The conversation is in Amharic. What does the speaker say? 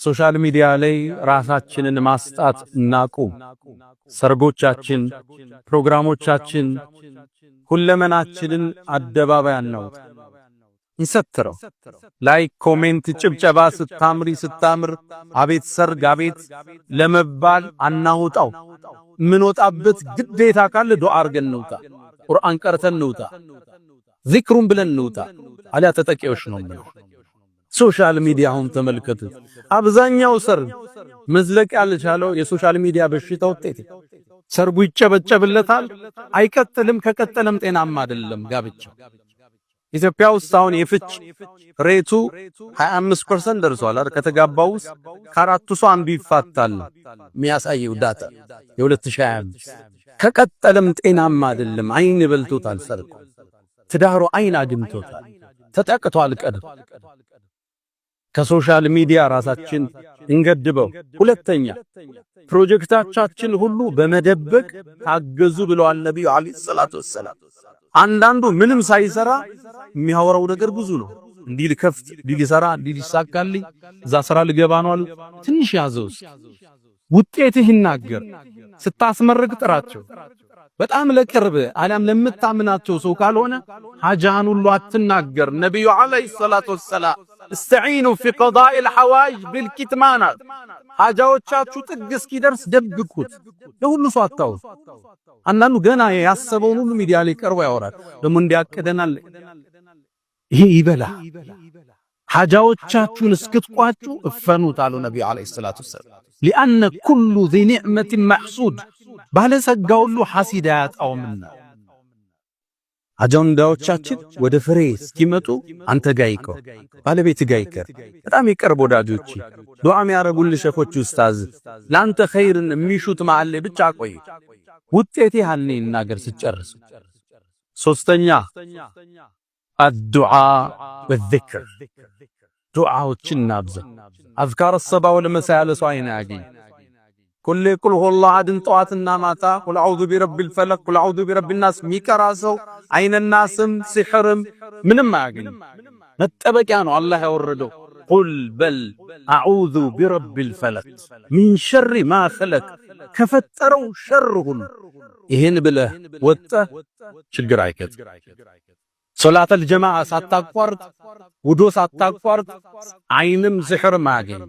ሶሻል ሚዲያ ላይ ራሳችንን ማስጣት እናቁም። ሰርጎቻችን፣ ፕሮግራሞቻችን፣ ሁለመናችንን አደባባይ አናውጥ። እንሰትረው። ላይክ፣ ኮሜንት፣ ጭብጨባ ስታምር አቤት ሰርግ አቤት ለመባል አናውጣው። ምን ወጣበት ግዴታ ካለ ዱዓ አርገን እንውጣ፣ ቁርአን ቀርተን እንውጣ፣ ዚክሩን ብለን እንውጣ። አሊያ ተጠቂዎች ነው ማለት። ሶሻል ሚዲያውን ተመልከቱ። አብዛኛው ሰርግ መዝለቅ ያልቻለው የሶሻል ሚዲያ በሽታ ውጤት። ሰርጉ ይጨበጨብለታል፣ አይቀጥልም። ከቀጠለም ጤናማ አይደለም ጋብቻው። ኢትዮጵያ ውስጥ አሁን የፍች ሬቱ 25% ደርሷል አይደል? ከተጋባው ውስጥ ከአራቱ ሰው አንዱ ይፋታል የሚያሳየው ዳታ የ2025። ከቀጠለም ጤናማ አይደለም። አይን በልቶታል ሰርጉ፣ ትዳሩ አይን አድምቶታል፣ ተጠቅቷል ቀድሞ። ከሶሻል ሚዲያ ራሳችን እንገድበው። ሁለተኛ ፕሮጀክታችን ሁሉ በመደበቅ ታገዙ ብለዋል ነብዩ አለይሂ ሰላቱ ወሰላም። አንዳንዱ ምንም ሳይሰራ የሚያወራው ነገር ብዙ ነው። እንዲህ ልከፍት፣ እንዲህ ልሰራ፣ እንዲህ ሊሳካልኝ፣ እዛ ስራ ልገባ ነው አሉ። ትንሽ ያዘው ውጤትህ ይናገር። ስታስመርቅ ጥራቸው። በጣም ለቅርብ አለም ለምታምናቸው ሰው ካልሆነ ሐጃን ሁሉ አትናገር። ነብዩ አለይሂ ሰላቱ ወሰላም استعينوا في قضاء الحوائج بالكتمان። ሐጃዎቻችሁ ጥግ እስኪደርስ ደብቁት፣ ለሁሉ ሰው አታውሩ። አንዳንዱ ገና ያሰበውን ሁሉ ሚዲያ ላይ ቀርቦ ያወራል። ደሞ እንዲያቀደናል ይሄ ይበላ። ሐጃዎቻችሁን እስክትቋጩ እፈኑት አሉ ነብዩ አለይሂ ሰላቱ ወሰላም። لأن كل ذي نعمة محسود። ባለጸጋ ሁሉ ሐሲድ አያጣውምና አጀንዳዎቻችን ወደ ፍሬ እስኪመጡ አንተ ጋይከው ባለቤት ጋይከር በጣም የቀርብ ወዳጆች ዱዓ የሚያረጉልህ ሸኾች ኡስታዝ ላንተ ኸይርን የሚሹት ማዓለ ብቻ ቆይ ውጤቴ ሐልኔ እናገር ሲጨርስ። ሶስተኛ الدعاء والذكر። ዱዓዎችን ናብዛ። አዝካር الصباح والمساء ለሰው አይና ያገኝ ኩል ቁል ሁላህ አድን ጠዋትና ማታ ቁል አዑዙ ቢረቢል ፈለቅ ቁል አዑዙ ቢረቢን ናስ ሚቀራሰው አይነናስም ሲሕርም ምንም አያገኝ። መጠበቂያ ነው አላህ ያወረደው። ቁል በል አዑዙ ቢረቢል ፈለቅ ሚን ሸሪ ማ ኸለቅ፣ ከፈጠረው ሸር ሁሉ። ይህን ብለህ ወጥተህ ችግር አይከት። ሶላተል ጀማዓ ሳታቋርጥ፣ ውዶ ሳታቋርጥ አይንም ሲሕርም አያገኝ።